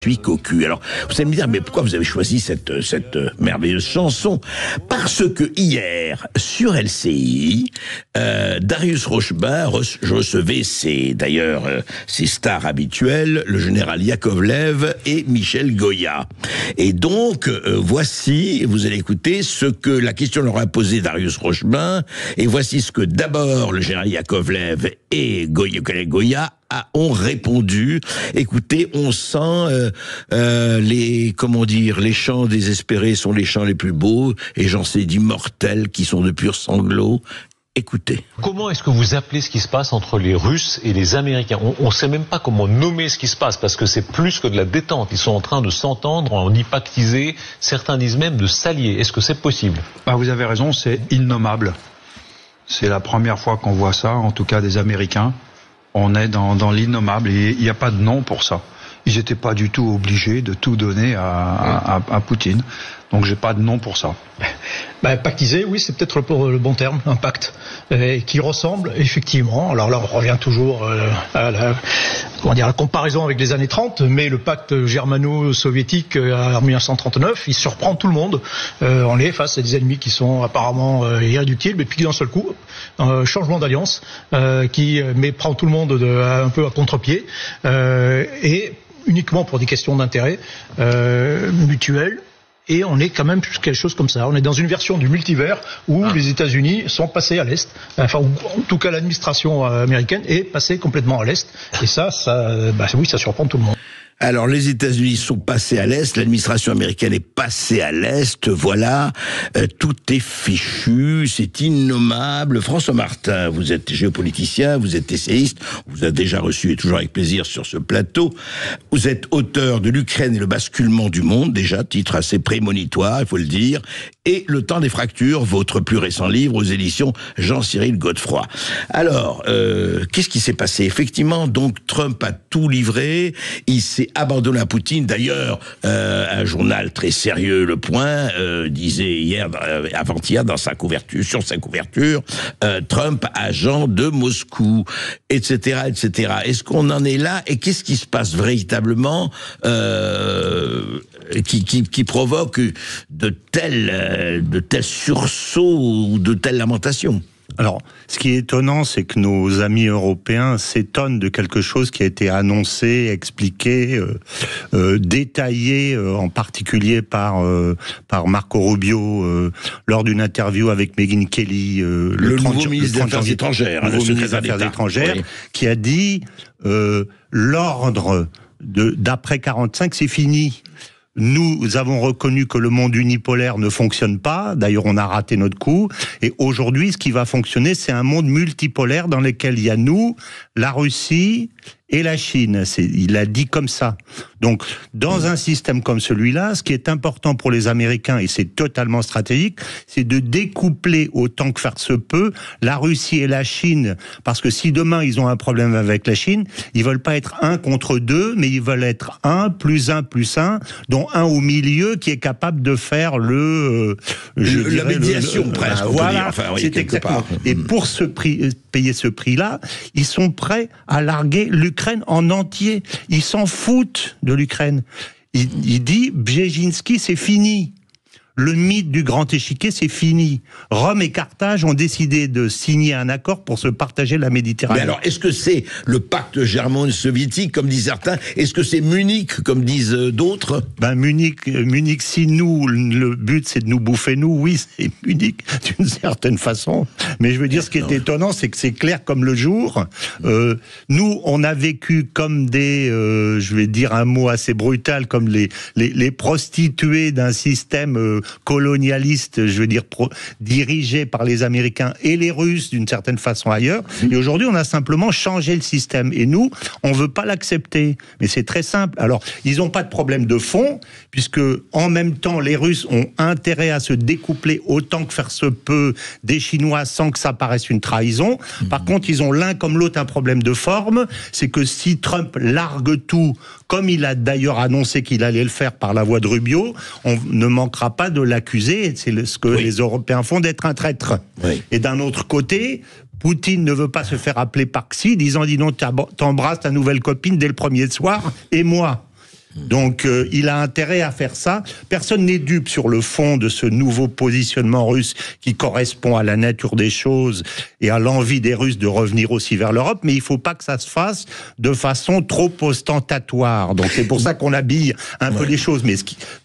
Suis cocu. Alors, vous allez me dire, mais pourquoi vous avez choisi cette merveilleuse chanson? Parce que hier, sur LCI, Darius Rochba recevait ses stars habituelles, le général Yakovlev et Michel Goya. Et donc, voici, vous allez écouter ce que la question leur a posé Darius Rochba, et voici ce que d'abord le général Yakovlev et Goya ont répondu. Écoutez, on sent les chants désespérés sont les chants les plus beaux, et j'en sais d'immortels qui sont de purs sanglots. Écoutez. Comment est-ce que vous appelez ce qui se passe entre les Russes et les Américains? On ne sait même pas comment nommer ce qui se passe, parce que c'est plus que de la détente. Ils sont en train de s'entendre, en y pactiser. Certains disent même de s'allier. Est-ce que c'est possible? Vous avez raison, c'est innommable. C'est la première fois qu'on voit ça, en tout cas des Américains. On est dans l'innommable et il n'y a pas de nom pour ça. Ils n'étaient pas du tout obligés de tout donner à Poutine. Donc j'ai pas de nom pour ça. Pactiser, oui, c'est peut-être le bon terme, un pacte, qui ressemble effectivement, alors là on revient toujours à la comparaison avec les années 30, mais le pacte germano-soviétique en 1939, il surprend tout le monde. On est face à des ennemis qui sont apparemment irréductibles, et puis d'un seul coup, un changement d'alliance qui prend tout le monde un peu à contre-pied, et uniquement pour des questions d'intérêt mutuels. Et on est quand même quelque chose comme ça. On est dans une version du multivers où les États-Unis sont passés à l'Est. Enfin, en tout cas, l'administration américaine est passée complètement à l'Est. Et ça surprend tout le monde. Alors, les États-Unis sont passés à l'Est, l'administration américaine est passée à l'Est, voilà, tout est fichu, c'est innommable. François Martin, vous êtes géopoliticien, vous êtes essayiste, on vous a déjà reçu et toujours avec plaisir sur ce plateau. Vous êtes auteur de l'Ukraine et le basculement du monde, déjà, titre assez prémonitoire, il faut le dire, et Le temps des fractures, votre plus récent livre aux éditions Jean-Cyril Godefroy. Alors, qu'est-ce qui s'est passé? Effectivement, donc, Trump a tout livré, il s'est abandonné à Poutine. D'ailleurs, un journal très sérieux, Le Point, disait avant-hier, sur sa couverture, Trump, agent de Moscou, etc., etc. Est-ce qu'on en est là? Et qu'est-ce qui se passe véritablement qui provoque de tels sursauts ou de telles lamentations? Alors, ce qui est étonnant, c'est que nos amis européens s'étonnent de quelque chose qui a été annoncé, expliqué, détaillé, en particulier par Marco Rubio lors d'une interview avec Megyn Kelly, le nouveau ministre des Affaires étrangères, le nouveau ministre des Affaires étrangères, oui, qui a dit l'ordre d'après 45, c'est fini. Nous avons reconnu que le monde unipolaire ne fonctionne pas. D'ailleurs, on a raté notre coup. Et aujourd'hui, ce qui va fonctionner, c'est un monde multipolaire dans lequel il y a nous, la Russie et la Chine. Il a dit comme ça. Donc, dans un système comme celui-là, ce qui est important pour les Américains, et c'est totalement stratégique, c'est de découpler autant que faire se peut la Russie et la Chine. Parce que si demain, ils ont un problème avec la Chine, ils veulent pas être 1 contre 2, mais ils veulent être 1 plus 1 plus 1, dont un au milieu qui est capable de faire la médiation presque. Voilà, enfin, oui, c'est exactement. Et pour payer ce prix-là, ils sont prêts à larguer l'Ukraine en entier. Ils s'en foutent de l'Ukraine. Il dit, Brzezinski, c'est fini. Le mythe du grand échiquier, c'est fini. Rome et Carthage ont décidé de signer un accord pour se partager la Méditerranée. Mais alors, est-ce que c'est le pacte germano-soviétique, comme disent certains? Est-ce que c'est Munich, comme disent d'autres? Munich, si nous, le but c'est de nous bouffer, oui, c'est Munich, d'une certaine façon. Mais je veux dire, ce qui est étonnant, c'est que c'est clair comme le jour. Nous, on a vécu comme je vais dire un mot assez brutal, comme les prostituées d'un système colonialiste, je veux dire, dirigé par les Américains et les Russes d'une certaine façon ailleurs. Et aujourd'hui, on a simplement changé le système. Et nous, on veut pas l'accepter. Mais c'est très simple. Alors, ils n'ont pas de problème de fond, puisque en même temps, les Russes ont intérêt à se découpler autant que faire se peut des Chinois sans que ça paraisse une trahison. Par contre, ils ont l'un comme l'autre un problème de forme. C'est que si Trump largue tout, comme il a d'ailleurs annoncé qu'il allait le faire par la voie de Rubio, on ne manquera pas de l'accuser, c'est ce que les Européens font, d'être un traître. Oui. Et d'un autre côté, Poutine ne veut pas se faire appeler par Xi, disant, dis donc, t'embrasses ta nouvelle copine dès le premier soir, et moi. Donc il a intérêt à faire ça. Personne n'est dupe sur le fond de ce nouveau positionnement russe qui correspond à la nature des choses et à l'envie des Russes de revenir aussi vers l'Europe, mais il faut pas que ça se fasse de façon trop ostentatoire. Donc c'est pour ça qu'on habille un peu les choses. Mais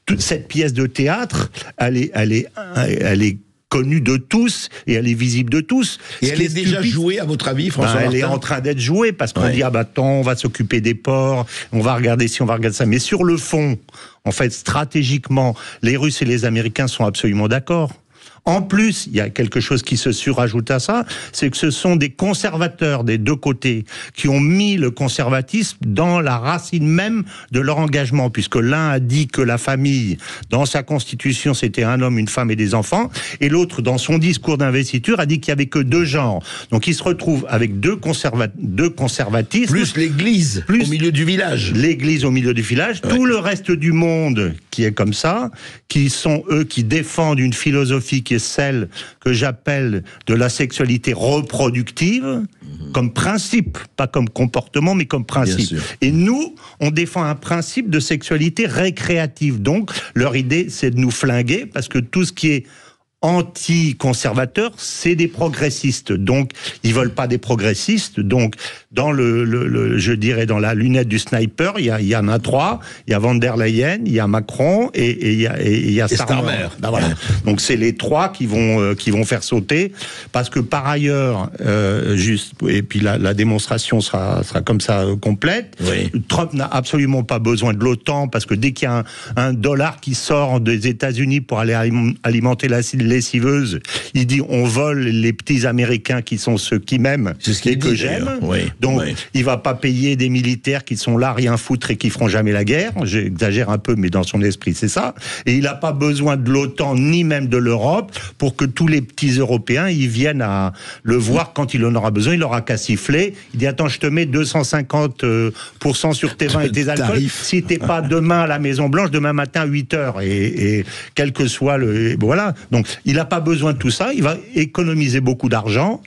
toute cette pièce de théâtre, elle est connue de tous et elle est visible de tous. Et elle est déjà jouée, à votre avis, François Martin ? Elle est en train d'être jouée parce qu'on dit attends, on va s'occuper des ports, on va regarder ci, on va regarder ça. Mais sur le fond, en fait, stratégiquement, les Russes et les Américains sont absolument d'accord. En plus, il y a quelque chose qui se surajoute à ça, c'est que ce sont des conservateurs des deux côtés qui ont mis le conservatisme dans la racine même de leur engagement, puisque l'un a dit que la famille, dans sa constitution, c'était un homme, une femme et des enfants, et l'autre, dans son discours d'investiture, a dit qu'il y avait que deux genres. Donc ils se retrouvent avec deux conservatismes. Plus l'église au milieu du village. L'église au milieu du village. Ouais. Tout le reste du monde qui est comme ça, qui sont eux qui défendent une philosophie qui est celle que j'appelle de la sexualité reproductive, comme principe, pas comme comportement, mais comme principe. Et nous, on défend un principe de sexualité récréative. Donc, leur idée, c'est de nous flinguer, parce que tout ce qui est anti-conservateurs, c'est des progressistes. Donc, ils veulent pas des progressistes. Donc, dans je dirais, dans la lunette du sniper, il y en a trois. Il y a Van der Leyen, il y a Macron et il y a Starmer. Ben voilà. Donc, c'est les trois qui vont faire sauter. Parce que par ailleurs, et puis la démonstration sera comme ça complète. Oui. Trump n'a absolument pas besoin de l'OTAN parce que dès qu'il y a un dollar qui sort des États-Unis pour aller alimenter la lessiveuse, il dit on vole les petits Américains qui sont ceux qui m'aiment et que j'aime. Oui, donc il va pas payer des militaires qui sont là rien foutre et qui feront jamais la guerre. J'exagère un peu, mais dans son esprit c'est ça. Et il n'a pas besoin de l'OTAN ni même de l'Europe pour que tous les petits Européens ils viennent à le voir quand il en aura besoin. Il aura qu'à siffler. Il dit attends, je te mets 250% sur tes vins et tes alcools. Si t'es pas demain à la Maison Blanche, demain matin à 8h et quel que soit voilà. Donc il n'a pas besoin de tout ça, il va économiser beaucoup d'argent,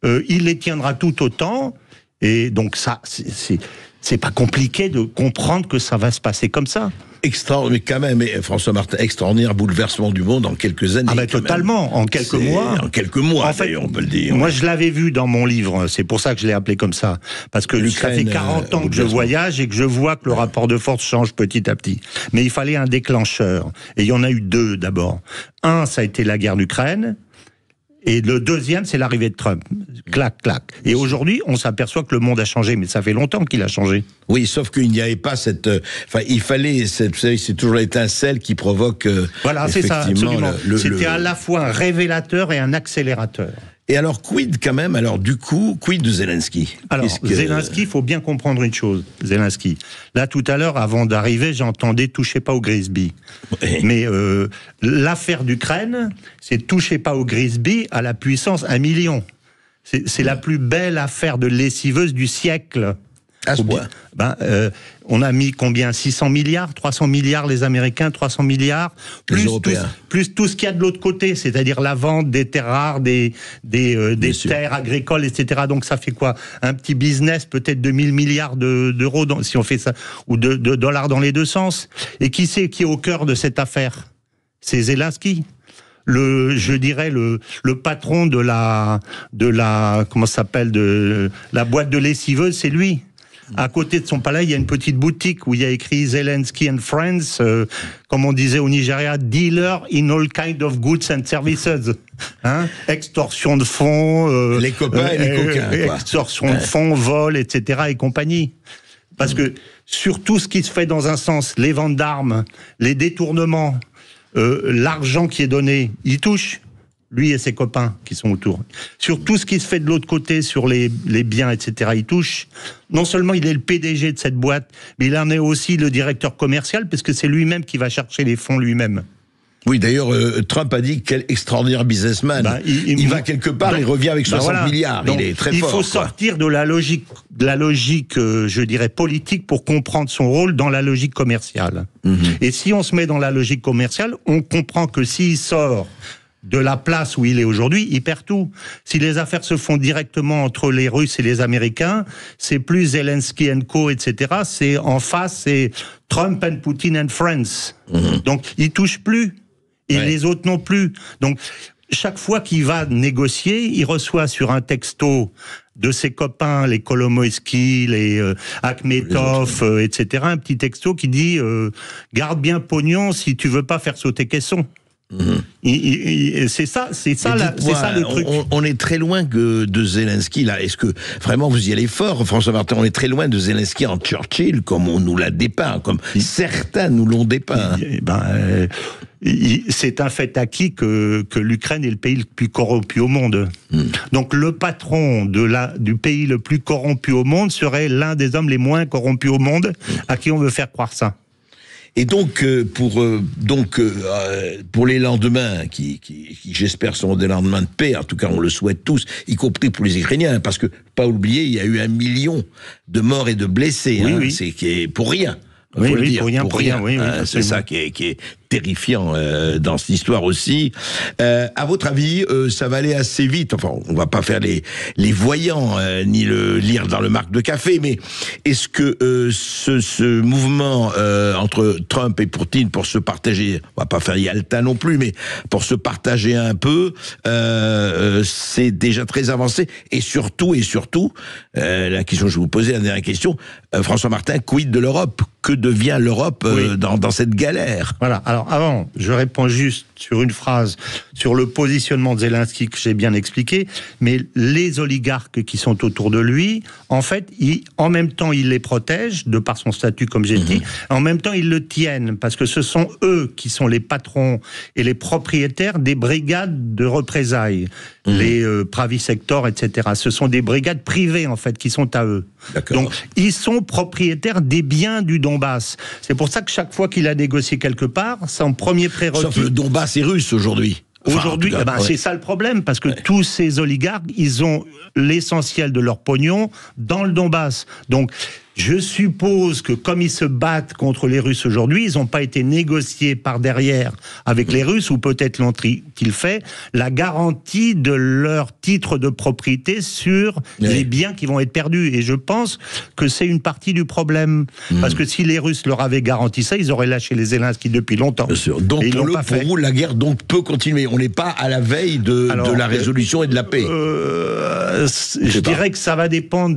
il les tiendra tout autant, et donc ça, c'est pas compliqué de comprendre que ça va se passer comme ça. Mais quand même, François Martin, extraordinaire bouleversement du monde en quelques années. Ah ben totalement, en quelques mois. En quelques mois, en fait, on peut le dire. Moi, je l'avais vu dans mon livre, c'est pour ça que je l'ai appelé comme ça. Parce que ça fait 40 ans que je voyage et que je vois que le rapport de force change petit à petit. Mais il fallait un déclencheur. Et il y en a eu deux, d'abord. Un, ça a été la guerre d'Ukraine. Et le deuxième, c'est l'arrivée de Trump. Clac, clac. Et aujourd'hui, on s'aperçoit que le monde a changé, mais ça fait longtemps qu'il a changé. Oui, sauf qu'il n'y avait pas il fallait, vous savez, c'est toujours l'étincelle qui provoque. Voilà, c'est ça, absolument. C'était à la fois un révélateur et un accélérateur. Et alors, quid de Zelensky ? Alors, Zelensky, il faut bien comprendre une chose, Zelensky. Là, tout à l'heure, avant d'arriver, j'entendais « touchez pas au Grisby ». Oui. Mais l'affaire d'Ukraine, c'est « touchez pas au Grisby » à la puissance 1 million. C'est la plus belle affaire de lessiveuse du siècle. À ce point. On a mis combien ? 600 milliards, 300 milliards les Américains, 300 milliards, plus tout ce qu'il y a de l'autre côté, c'est-à-dire la vente des terres rares, des terres agricoles, etc. Donc ça fait quoi ? Un petit business peut-être de 1000 milliards d'euros si on fait ça, ou de dollars dans les deux sens. Et qui c'est qui est au cœur de cette affaire ? C'est Zelensky. Je dirais le patron de la comment ça s'appelle, de la boîte de lessiveuse, c'est lui. À côté de son palais, il y a une petite boutique où il y a écrit Zelensky and Friends, comme on disait au Nigeria, dealer in all kind of goods and services. Extorsion de fonds, les copains et les coquins, extorsion de fonds, vol, etc. et compagnie. Parce que sur tout ce qui se fait dans un sens, les ventes d'armes, les détournements, l'argent qui est donné, il touche. Lui et ses copains qui sont autour. Sur tout ce qui se fait de l'autre côté, sur les biens, etc., il touche. Non seulement il est le PDG de cette boîte, mais il en est aussi le directeur commercial, parce que c'est lui-même qui va chercher les fonds lui-même. Oui, d'ailleurs, Trump a dit quel extraordinaire businessman. Il va quelque part, il revient avec 60 milliards. Donc, il est très fort. Il faut sortir de la logique, je dirais, politique pour comprendre son rôle dans la logique commerciale. Et si on se met dans la logique commerciale, on comprend que s'il sort de la place où il est aujourd'hui, il perd tout. Si les affaires se font directement entre les Russes et les Américains, c'est plus Zelensky and co, etc. C'est en face, c'est Trump and Putin and friends. Donc, il touche plus. Et les autres non plus. Donc, chaque fois qu'il va négocier, il reçoit sur un texto de ses copains, les Kolomoïski, les Akhmetov, etc., un petit texto qui dit garde bien pognon si tu veux pas faire sauter caisson. C'est ça le truc. On est très loin de Zelensky là. Est-ce que vraiment vous y allez fort, François Martin? On est très loin de Zelensky en Churchill, comme on nous l'a dépeint, comme certains nous l'ont dépeint. C'est un fait acquis que l'Ukraine est le pays le plus corrompu au monde. Donc le patron du pays le plus corrompu au monde serait l'un des hommes les moins corrompus au monde, à qui on veut faire croire ça. Et donc pour les lendemains qui j'espère seront des lendemains de paix, en tout cas on le souhaite tous, y compris pour les Ukrainiens, parce que pas oublier, il y a eu 1 million de morts et de blessés, c'est qui est pour rien. Pour rien. C'est ça qui est terrifiant dans cette histoire aussi. À votre avis, ça va aller assez vite. Enfin, on va pas faire les voyants ni le lire dans le marc de café, mais est-ce que ce mouvement entre Trump et Poutine pour se partager, on va pas faire Yalta non plus, mais pour se partager un peu, c'est déjà très avancé. Et surtout, la question que je vous posais, la dernière question, François Martin, quid de l'Europe? Que devient l'Europe dans cette galère? Voilà. Alors avant, je réponds juste sur une phrase sur le positionnement de Zelensky que j'ai bien expliqué, mais les oligarques qui sont autour de lui, en fait, en même temps, ils les protègent de par son statut, comme j'ai dit, en même temps, ils le tiennent parce que ce sont eux qui sont les patrons et les propriétaires des brigades de représailles, les Pravi Sector, etc. Ce sont des brigades privées, en fait, qui sont à eux. Donc, ils sont propriétaires des biens du Donbass. C'est pour ça que chaque fois qu'il a négocié quelque part, son premier prérequis... Sauf le Donbass est russe aujourd'hui. Aujourd'hui, c'est ça le problème, parce que tous ces oligarques, ils ont l'essentiel de leur pognon dans le Donbass. Donc, je suppose que comme ils se battent contre les Russes aujourd'hui, ils n'ont pas été négociés par derrière avec les Russes, ou peut-être l'ont-ils fait, la garantie de leur titre de propriété sur les biens qui vont être perdus. Et je pense que c'est une partie du problème. Parce que si les Russes leur avaient garanti ça, ils auraient lâché les Zelensky depuis longtemps. Bien sûr. Donc pour vous, la guerre peut continuer. On n'est pas à la veille de la résolution et de la paix. Je dirais que ça va dépendre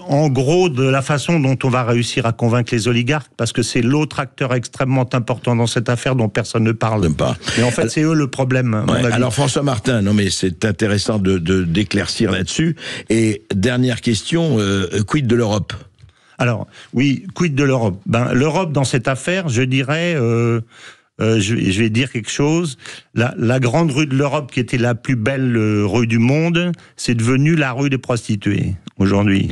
en gros, de la façon dont on va réussir à convaincre les oligarques, parce que c'est l'autre acteur extrêmement important dans cette affaire dont personne ne parle. Mais en fait, c'est eux le problème. Alors François Martin, non mais c'est intéressant d'éclaircir là-dessus. Et dernière question, quid de l'Europe? Alors oui, quid de l'Europe? L'Europe dans cette affaire, je dirais. Je vais dire quelque chose. La grande rue de l'Europe, qui était la plus belle rue du monde, c'est devenu la rue des prostituées aujourd'hui.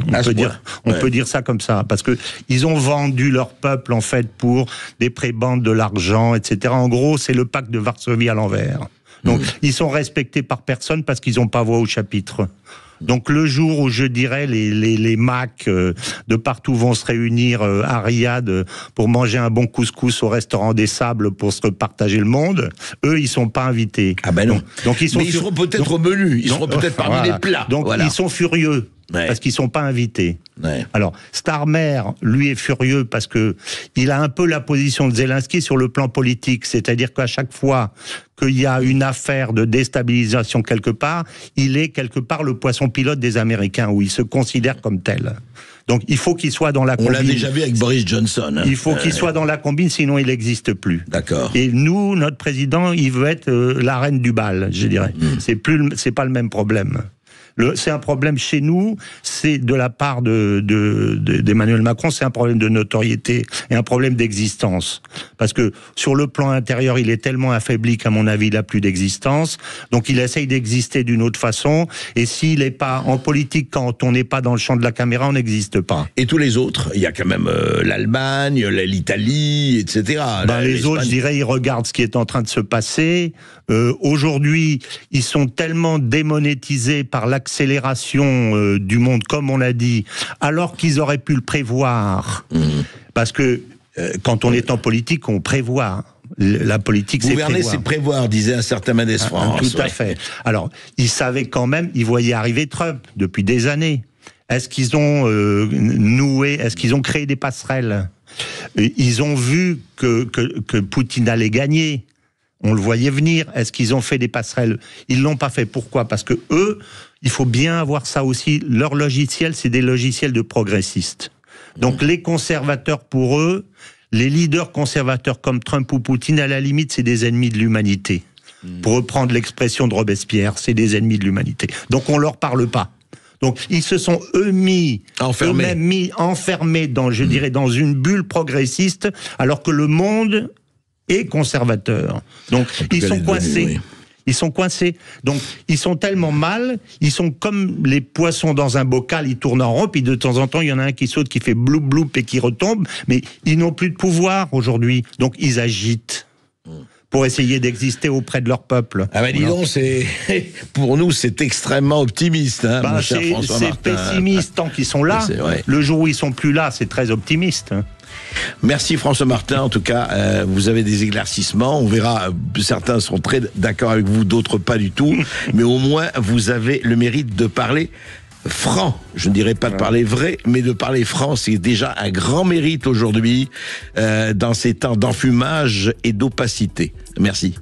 On peut dire ça comme ça, parce que ils ont vendu leur peuple en fait pour des prébendes, de l'argent, etc. En gros, c'est le pacte de Varsovie à l'envers. Donc, ils sont respectés par personne parce qu'ils n'ont pas voix au chapitre. Donc le jour où je dirais les Macs de partout vont se réunir à Riyad pour manger un bon couscous au restaurant des Sables pour se partager le monde, eux ils sont pas invités. Ah ben non. Donc ils seront peut-être au menu, ils seront peut-être parmi les plats. Donc ils sont furieux. Parce qu'ils sont pas invités. Alors, Starmer, lui, est furieux parce que il a un peu la position de Zelensky sur le plan politique. C'est-à-dire qu'à chaque fois qu'il y a une affaire de déstabilisation quelque part, il est quelque part le poisson pilote des Américains, où il se considère comme tel. Donc, il faut qu'il soit dans la combine. On l'a déjà vu avec Boris Johnson. Il faut qu'il soit dans la combine, sinon il n'existe plus. D'accord. Et nous, notre président, il veut être la reine du bal, je dirais. C'est pas le même problème. C'est un problème chez nous, c'est de la part d'Emmanuel Macron, c'est un problème de notoriété et un problème d'existence. Parce que sur le plan intérieur, il est tellement affaibli qu'à mon avis, il n'a plus d'existence. Donc il essaye d'exister d'une autre façon. Et s'il n'est pas en politique, quand on n'est pas dans le champ de la caméra, on n'existe pas. Et tous les autres, il y a quand même l'Allemagne, l'Italie, etc. Les autres, je dirais, ils regardent ce qui est en train de se passer. Aujourd'hui, ils sont tellement démonétisés par l'accélération du monde, comme on l'a dit, alors qu'ils auraient pu le prévoir. Parce que quand on est en politique, on prévoit. La politique, c'est gouverner, prévoir. c'est prévoir, disait un certain Mendes France. Tout à fait. Alors, ils savaient quand même, ils voyaient arriver Trump depuis des années. Est-ce qu'ils ont est-ce qu'ils ont créé des passerelles? Ils ont vu que Poutine allait gagner. On le voyait venir. Est-ce qu'ils ont fait des passerelles? Ils l'ont pas fait. Pourquoi? Parce que eux, il faut bien avoir ça aussi. Leur logiciel, c'est des logiciels de progressistes. Donc les conservateurs, pour eux, les leaders conservateurs comme Trump ou Poutine, à la limite, c'est des ennemis de l'humanité. Pour reprendre l'expression de Robespierre, c'est des ennemis de l'humanité. Donc on leur parle pas. Donc ils se sont eux-mêmes mis enfermés dans, je dirais, dans une bulle progressiste, alors que le monde est conservateur. Donc ils sont coincés. Oui. Ils sont coincés. Donc ils sont tellement mal, ils sont comme les poissons dans un bocal, ils tournent en rond, puis de temps en temps il y en a un qui saute, qui fait bloup bloup et qui retombe, mais ils n'ont plus de pouvoir aujourd'hui. Donc ils agitent pour essayer d'exister auprès de leur peuple. Ah ben dis donc, pour nous c'est extrêmement optimiste, hein, mon cher François Martin. C'est pessimiste tant qu'ils sont là. Le jour où ils sont plus là, c'est très optimiste. Merci François Martin, en tout cas, vous avez des éclaircissements, on verra, certains seront très d'accord avec vous, d'autres pas du tout, mais au moins vous avez le mérite de parler franc, je ne dirais pas de parler vrai, mais de parler franc, c'est déjà un grand mérite aujourd'hui dans ces temps d'enfumage et d'opacité. Merci.